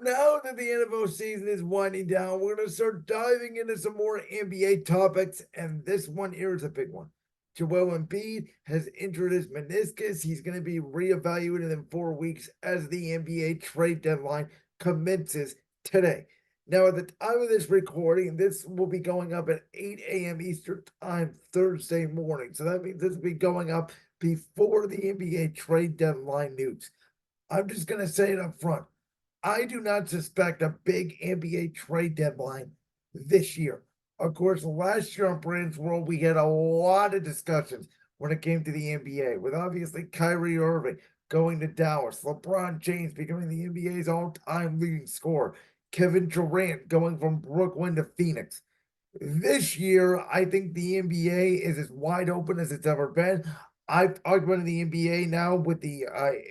now that the NFL season is winding down, we're going to start diving into some more NBA topics, and this one here is a big one. Joel Embiid has injured his meniscus. He's going to be reevaluated in 4 weeks as the NBA trade deadline commences today. Now, at the time of this recording, this will be going up at 8 a.m. Eastern Time Thursday morning. So that means this will be going up before the NBA trade deadline news. I'm just going to say it up front. I do not suspect a big NBA trade deadline this year. Of course, last year on Brand's World, we had a lot of discussions when it came to the NBA, with obviously Kyrie Irving going to Dallas, LeBron James becoming the NBA's all-time leading scorer, Kevin Durant going from Brooklyn to Phoenix. This year, I think the NBA is as wide open as it's ever been. I've talked about the NBA now with the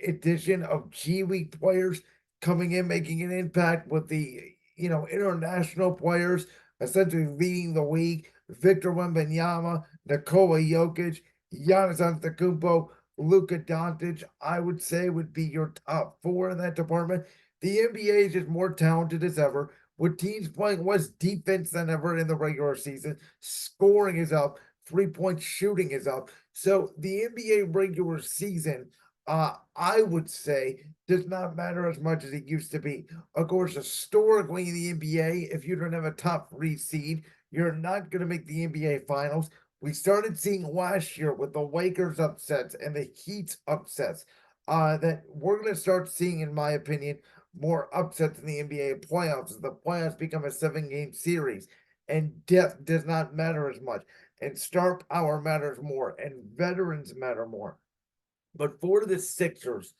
addition of G League players coming in, making an impact with the international players essentially leading the league. Victor Wembanyama, Nikola Jokic, Giannis Antetokounmpo, Luka Doncic, I would say would be your top four in that department. The NBA is just more talented as ever, with teams playing less defense than ever in the regular season. Scoring is up, 3-point shooting is up. So the NBA regular season, I would say, does not matter as much as it used to be. Of course, historically in the NBA, if you don't have a top three seed, you're not going to make the NBA finals. We started seeing last year with the Lakers upsets and the Heat upsets. That we're going to start seeing, in my opinion, more upsets in the NBA playoffs as the playoffs become a 7-game series, and depth does not matter as much, and star power matters more, and veterans matter more. But for the Sixers,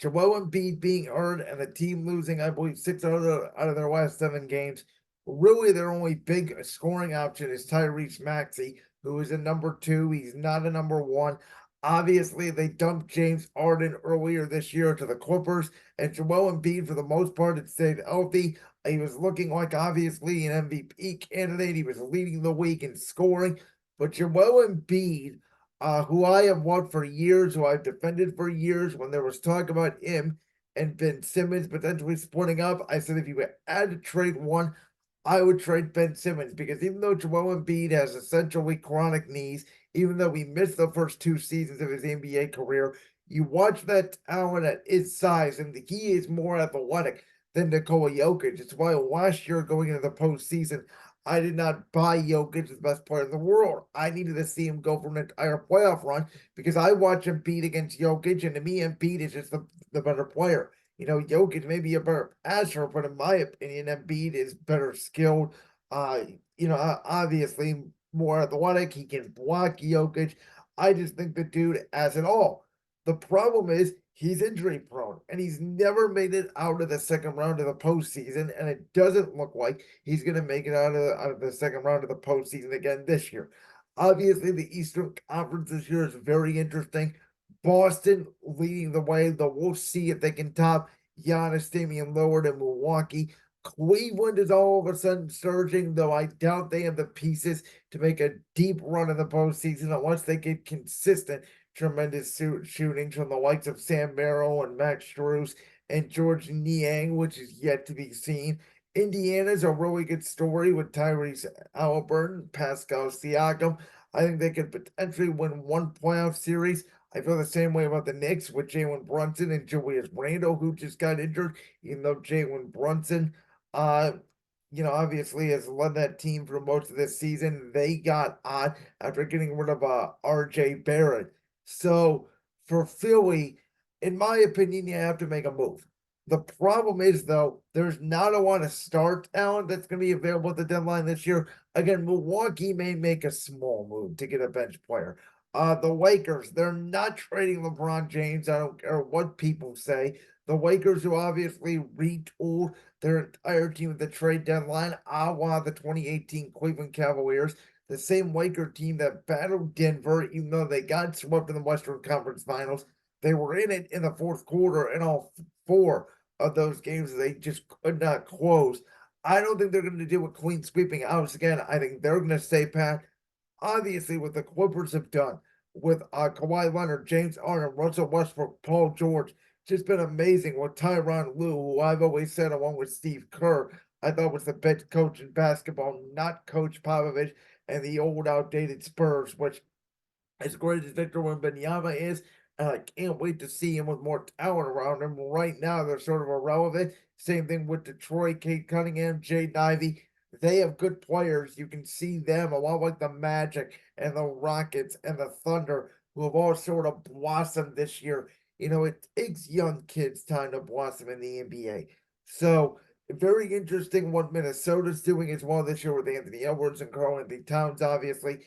Joel Embiid being hurt and the team losing, I believe, six out of their last 7 games, really their only big scoring option is Tyrese Maxey, who is a number 2. He's not a number 1. Obviously, they dumped James Harden earlier this year to the Clippers, and Joel Embiid, for the most part, had stayed healthy. He was looking like, obviously, an MVP candidate. He was leading the league in scoring. But Joel Embiid, who I have loved for years, who I've defended for years, when there was talk about him and Ben Simmons potentially splitting up, I said if you had to trade one, I would trade Ben Simmons, because even though Joel Embiid has essentially chronic knees, even though he missed the first 2 seasons of his NBA career, you watch that talent at his size, and he is more athletic than Nikola Jokic. It's why last year going into the postseason, I did not buy Jokic as the best player in the world. I needed to see him go for an entire playoff run because I watch him beat against Jokic, and to me, Embiid is just the better player. Jokic may be a better passer, but in my opinion, Embiid is better skilled. Obviously more athletic. He can block Jokic. I just think the dude has it all. The problem is he's injury prone, and he's never made it out of the second round of the postseason, and it doesn't look like he's going to make it out of the second round of the postseason again this year. Obviously, the Eastern Conference this year is very interesting. Boston leading the way, though we'll see if they can top Giannis, Damian Lillard, and Milwaukee. Cleveland is all of a sudden surging, though I doubt they have the pieces to make a deep run in the postseason unless they get consistent, tremendous shooting from the likes of Sam Merrill and Max Strus and George Niang, which is yet to be seen. Indiana's a really good story with Tyrese Halliburton, Pascal Siakam. I think they could potentially win one playoff series. I feel the same way about the Knicks with Jalen Brunson and Julius Randle, who just got injured, even though Jalen Brunson, uh, obviously has led that team for most of this season. They got on after getting rid of RJ Barrett. So for Philly, in my opinion, you have to make a move. The problem is, though, there's not a lot of star talent that's going to be available at the deadline this year. Again, Milwaukee may make a small move to get a bench player. The Lakers, they're not trading LeBron James. I don't care what people say. The Lakers, who obviously retooled their entire team at the trade deadline, a la the 2018 Cleveland Cavaliers, the same Laker team that battled Denver, even though they got swept in the Western Conference Finals. They were in it in the fourth quarter in all 4 of those games. They just could not close. I don't think they're going to do a clean sweeping house again. I think they're going to stay pat. Obviously, what the Clippers have done with Kawhi Leonard, James Harden, Russell Westbrook, Paul George, just been amazing with Tyronn Lue, who I've always said, along with Steve Kerr, I thought was the best coach in basketball, not Coach Popovich and the old outdated Spurs, which as great as Victor Wembanyama is, I can't wait to see him with more talent around him. Right now, they're sort of irrelevant. Same thing with Detroit, Kate Cunningham, Jaden Ivey. They have good players. You can see them a lot like the Magic and the Rockets and the Thunder, who have all sort of blossomed this year. It takes young kids time to blossom in the NBA. So, very interesting what Minnesota's doing as well this year with Anthony Edwards and Karl-Anthony Towns, obviously.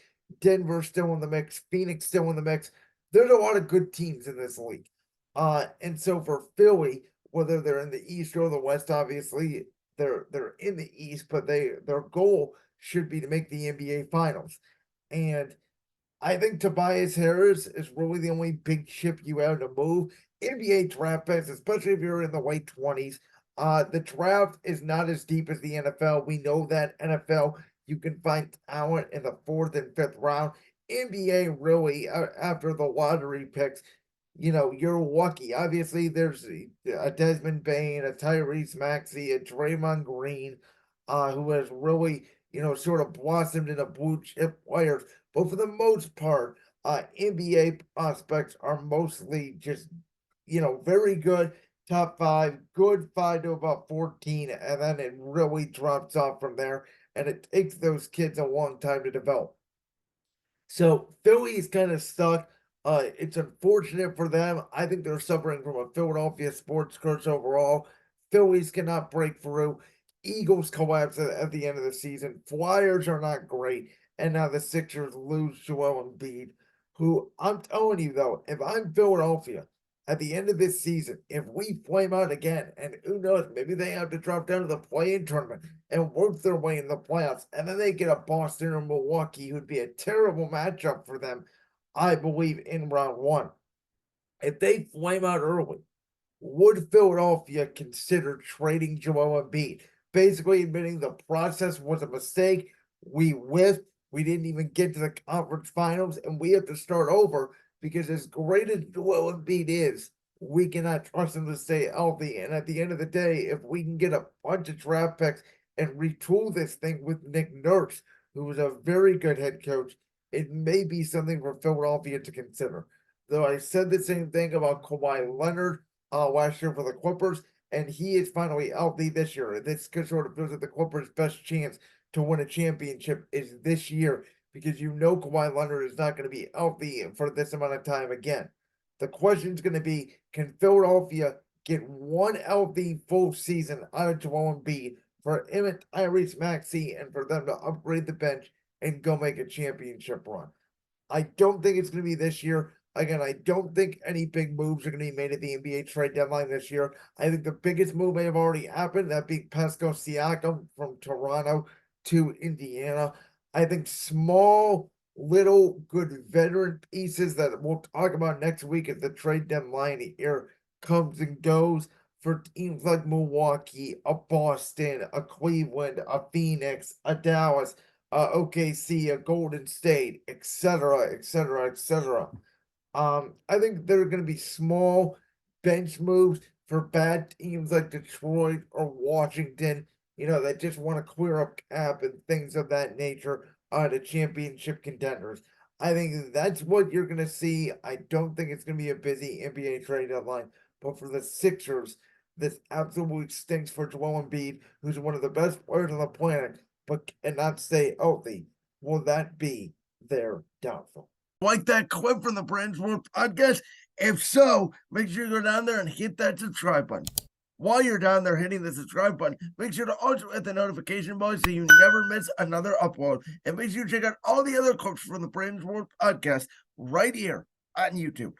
Denver still in the mix, Phoenix still in the mix. There's a lot of good teams in this league. And so for Philly, whether they're in the East or the West, obviously they're in the East, but their goal should be to make the NBA Finals. And I think Tobias Harris is really the only big chip you have to move. NBA draft picks, especially if you're in the late 20s. The draft is not as deep as the NFL. We know that NFL, you can find talent in the fourth and fifth round. NBA, really, after the lottery picks, you're lucky. Obviously, there's a Desmond Bain, a Tyrese Maxey, a Draymond Green, who has really, sort of blossomed into blue chip players. But for the most part, NBA prospects are mostly just, very good, top five, good 5 to about 14, and then it really drops off from there. And it takes those kids a long time to develop. So Philly's kind of stuck. It's unfortunate for them. I think they're suffering from a Philadelphia sports curse overall. Phillies cannot break through. Eagles collapse at the end of the season. Flyers are not great. And now the Sixers lose Joel Embiid, who I'm telling you though, if I'm Philadelphia at the end of this season, if we flame out again, and who knows, maybe they have to drop down to the play-in tournament and work their way in the playoffs, and then they get a Boston or Milwaukee, who'd be a terrible matchup for them, I believe, in round one. If they flame out early, would Philadelphia consider trading Joel Embiid? Basically admitting the process was a mistake. We whiffed. We didn't even get to the conference finals, and we have to start over because as great as Joel Embiid is, we cannot trust him to stay healthy. And at the end of the day, if we can get a bunch of draft picks and retool this thing with Nick Nurse, who is a very good head coach, it may be something for Philadelphia to consider. Though I said the same thing about Kawhi Leonard last year for the Clippers, and he is finally healthy this year. This could sort of feels like the Clippers' best chance to win a championship is this year because Kawhi Leonard is not going to be healthy for this amount of time again. The question is going to be, can Philadelphia get one healthy full season out of Joel Embiid for him and Tyrese Maxey and for them to upgrade the bench and go make a championship run? I don't think it's going to be this year. Again, I don't think any big moves are going to be made at the NBA trade deadline this year. I think the biggest move may have already happened, that being Pascal Siakam from Toronto to Indiana. I think small, little, good veteran pieces that we'll talk about next week as the trade deadline here comes and goes for teams like Milwaukee, a Boston, a Cleveland, a Phoenix, a Dallas, OKC, a Golden State, etc., etc., etc. I think there are going to be small bench moves for bad teams like Detroit or Washington, that just want to clear up cap and things of that nature to championship contenders. I think that's what you're going to see. I don't think it's going to be a busy NBA trade deadline. But for the Sixers, this absolutely stinks for Joel Embiid, who's one of the best players on the planet, but cannot stay healthy. Will that be their downfall? Like that clip from the Brands World podcast? If so, make sure you go down there and hit that subscribe button. While you're down there hitting the subscribe button, make sure to also hit the notification bell so you never miss another upload. And make sure you check out all the other clips from the Brands World podcast right here on YouTube.